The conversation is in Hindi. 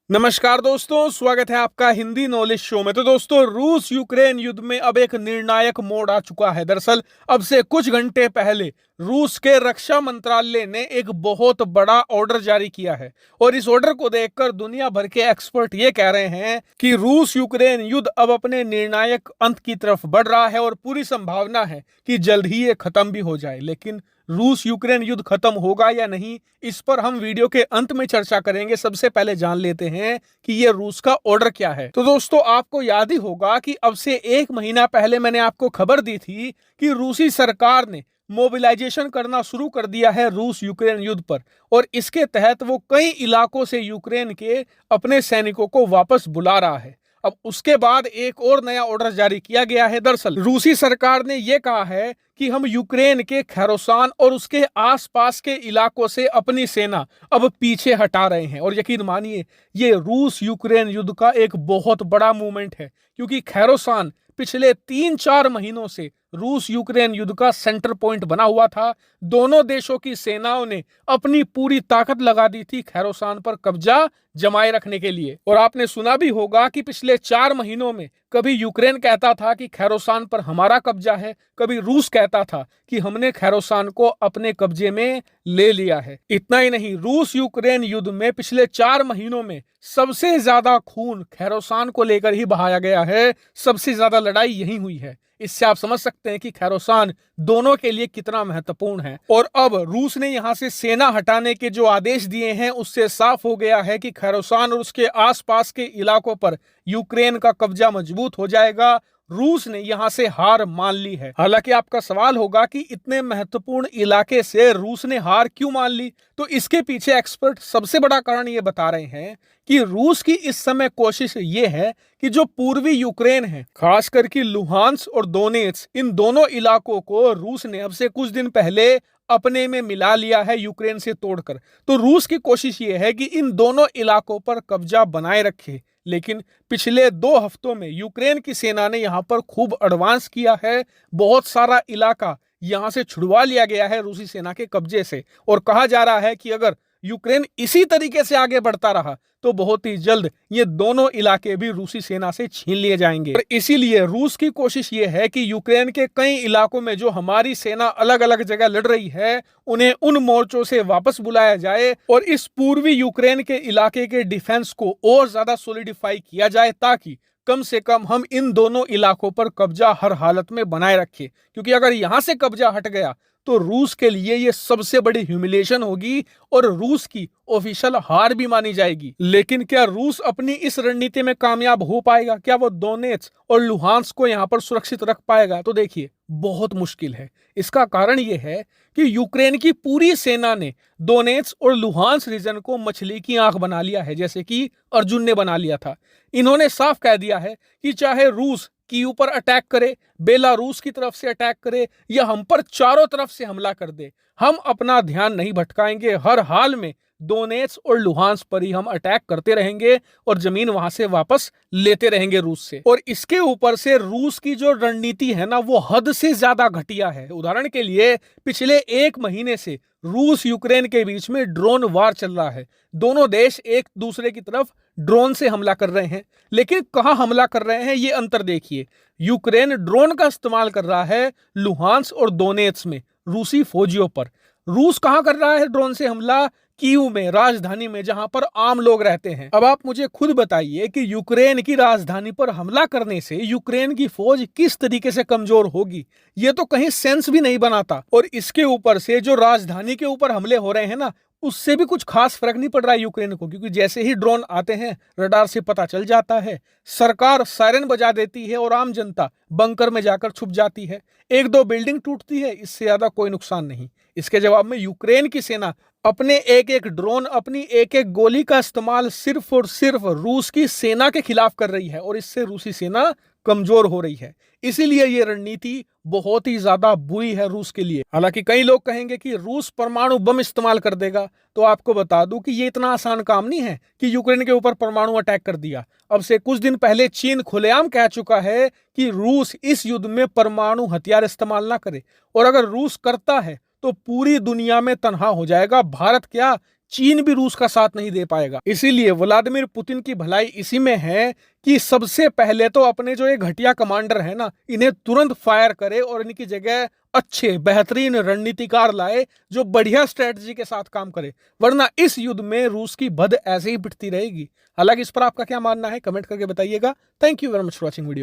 नमस्कार दोस्तों, स्वागत है आपका हिंदी नॉलेज शो में। तो दोस्तों, रूस यूक्रेन युद्ध में अब एक निर्णायक मोड़ आ चुका है। दरअसल अब से कुछ घंटे पहले रूस के रक्षा मंत्रालय ने एक बहुत बड़ा ऑर्डर जारी किया है और इस ऑर्डर को देखकर दुनिया भर के एक्सपर्ट ये कह रहे हैं कि रूस यूक्रेन युद्ध अब अपने निर्णायक अंत की तरफ बढ़ रहा है और पूरी संभावना है कि जल्द ही ये खत्म भी हो जाए। लेकिन रूस यूक्रेन युद्ध खत्म होगा या नहीं, इस पर हम वीडियो के अंत में चर्चा करेंगे। सबसे पहले जान लेते हैं कि ये रूस का ऑर्डर क्या है। तो दोस्तों, आपको याद ही होगा कि अब से एक महीना पहले मैंने आपको खबर दी थी कि रूसी सरकार ने मोबिलाइजेशन करना शुरू कर दिया है रूस यूक्रेन युद्ध पर, और इसके तहत वो कई इलाकों से यूक्रेन के अपने सैनिकों को वापस बुला रहा है। अब उसके बाद एक और नया ऑर्डर जारी किया गया है। दरअसल रूसी सरकार ने यह कहा है कि हम यूक्रेन के खैरोसान और उसके आसपास के इलाकों से अपनी सेना अब पीछे हटा रहे हैं। और यकीन मानिए, ये रूस यूक्रेन युद्ध का एक बहुत बड़ा मूवमेंट है, क्योंकि खैरोसान पिछले 3-4 महीनों से रूस यूक्रेन युद्ध का सेंटर पॉइंट बना हुआ था। दोनों देशों की सेनाओं ने अपनी पूरी ताकत लगा दी थी खैरोसान पर कब्जा जमाए रखने के लिए। और आपने सुना भी होगा कि पिछले 4 महीनों में कभी यूक्रेन कहता था कि खैरोसान पर हमारा कब्जा है, कभी रूस कहता था कि हमने खैरोसान को अपने कब्जे में ले लिया है। इतना ही नहीं, रूस यूक्रेन युद्ध में पिछले 4 महीनों में सबसे ज्यादा खून खैरोसान को लेकर ही बहाया गया है। सबसे ज्यादा लड़ाई यही हुई है। इससे आप समझ सकते हैं कि खैरोसान दोनों के लिए कितना महत्वपूर्ण है। और अब रूस ने यहां से सेना हटाने के जो आदेश दिए हैं, उससे साफ हो गया है कि खैरोसान और उसके आसपास के इलाकों पर यूक्रेन का कब्जा मजबूत हो जाएगा। रूस ने यहां से हार मान ली है। हालांकि आपका सवाल होगा कि इतने महत्वपूर्ण इलाके से रूस ने हार क्यों मान ली, तो इसके पीछे एक्सपर्ट सबसे बड़ा कारण ये बता रहे हैं कि रूस की इस समय कोशिश ये है कि जो पूर्वी यूक्रेन है, खासकर कि लुहांस्क और दोनेत्स्क, इन दोनों इलाकों को रूस ने अब से कुछ दिन पहले अपने में मिला लिया है यूक्रेन से तोड़कर। तो रूस की कोशिश ये है कि इन दोनों इलाकों पर कब्जा बनाए रखे। लेकिन पिछले 2 हफ्तों में यूक्रेन की सेना ने यहां पर खूब एडवांस किया है। बहुत सारा इलाका यहां से छुड़वा लिया गया है रूसी सेना के कब्जे से, और कहा जा रहा है कि अगर यूक्रेन इसी तरीके से आगे बढ़ता रहा तो बहुत ही जल्द ये दोनों इलाके भी रूसी सेना से छीन लिए जाएंगे। और इसीलिए रूस की कोशिश ये है कि यूक्रेन के कई इलाकों में जो हमारी सेना अलग अलग जगह लड़ रही है, उन्हें उन मोर्चों से वापस बुलाया जाए और इस पूर्वी यूक्रेन के इलाके के डिफेंस को और ज्यादा सोलिडिफाई किया जाए, ताकि कम से कम हम इन दोनों इलाकों पर कब्जा हर हालत में बनाए रखें। क्योंकि अगर यहां से कब्जा हट गया तो रूस के लिए यह सबसे बड़ी ह्यूमिलिएशन होगी और रूस की ऑफिशियल हार भी मानी जाएगी। लेकिन क्या रूस अपनी इस रणनीति में कामयाब हो पाएगा? क्या वो दोनेत्स्क और लुहांस्क को यहां पर सुरक्षित रख पाएगा? तो देखिए, बहुत मुश्किल है। इसका कारण यह है कि यूक्रेन की पूरी सेना ने दोनेत्स्क और लुहांस्क रीजन को मछली की आंख बना लिया है, जैसे कि अर्जुन ने बना लिया था। इन्होंने साफ कह दिया है कि चाहे रूस कीव पर अटैक करे, बेलारूस की तरफ से अटैक करे, या हम पर चारों तरफ से हमला कर दे, हम अपना ध्यान नहीं भटकाएंगे। हर हाल में दोनेत्स्क और लुहांस्क पर ही हम अटैक करते रहेंगे और जमीन वहां से वापस लेते रहेंगे रूस से। और इसके ऊपर से रूस की जो रणनीति है ना, वो हद से ज्यादा घटिया है। उदाहरण के लिए, पिछले 1 महीने से रूस यूक्रेन के बीच में ड्रोन वार चल रहा है। दोनों देश एक दूसरे की तरफ ड्रोन से हमला कर रहे हैं। लेकिन कहां हमला कर रहे हैं, ये अंतर देखिए। यूक्रेन ड्रोन का इस्तेमाल कर रहा है लुहांस्क और दोनेत्स्क में रूसी फौजियों पर। रूस कहां कर रहा है ड्रोन से हमला? कीव में, राजधानी में, जहां पर आम लोग रहते हैं। अब आप मुझे खुद बताइए कि यूक्रेन की राजधानी पर हमला करने से यूक्रेन की फौज किस तरीके से कमजोर होगी? ये तो कहीं सेंस भी नहीं बनाता। और इसके ऊपर से जो राजधानी के ऊपर हमले हो रहे हैं ना, उससे भी कुछ खास फर्क नहीं पड़ रहा है यूक्रेन को, क्योंकि जैसे ही ड्रोन आते हैं रडार से पता चल जाता है, सरकार सायरन बजा देती है और आम जनता बंकर में जाकर छुप जाती है। 1-2 बिल्डिंग टूटती है, इससे ज्यादा कोई नुकसान नहीं। इसके जवाब में यूक्रेन की सेना अपने एक-एक ड्रोन, अपनी एक-एक गोली का इस्तेमाल सिर्फ और सिर्फ रूस की सेना के खिलाफ कर रही है, और इससे रूसी सेना कमजोर हो रही है। इसीलिए ये रणनीति बहुत ही ज्यादा बुरी है रूस के लिए। हालांकि कई लोग कहेंगे कि रूस परमाणु बम इस्तेमाल कर देगा, तो आपको बता दूं कि ये इतना आसान काम नहीं है कि यूक्रेन के ऊपर परमाणु अटैक कर दिया। अब से कुछ दिन पहले चीन खुलेआम कह चुका है कि रूस इस युद्ध में परमाणु हथियार इस्तेमाल ना करे, और अगर रूस करता है तो पूरी दुनिया में तनहा हो जाएगा। भारत क्या, चीन भी रूस का साथ नहीं दे पाएगा। इसीलिए व्लादिमीर पुतिन की भलाई इसी में है कि सबसे पहले तो अपने जो ये घटिया कमांडर है ना, इन्हें तुरंत फायर करे और इनकी जगह अच्छे बेहतरीन रणनीतिकार लाए जो बढ़िया स्ट्रेटजी के साथ काम करे, वरना इस युद्ध में रूस की भद ऐसे ही पिटती रहेगी। हालांकि इस पर आपका क्या मानना है कमेंट करके बताइएगा। Thank you very much for watching video.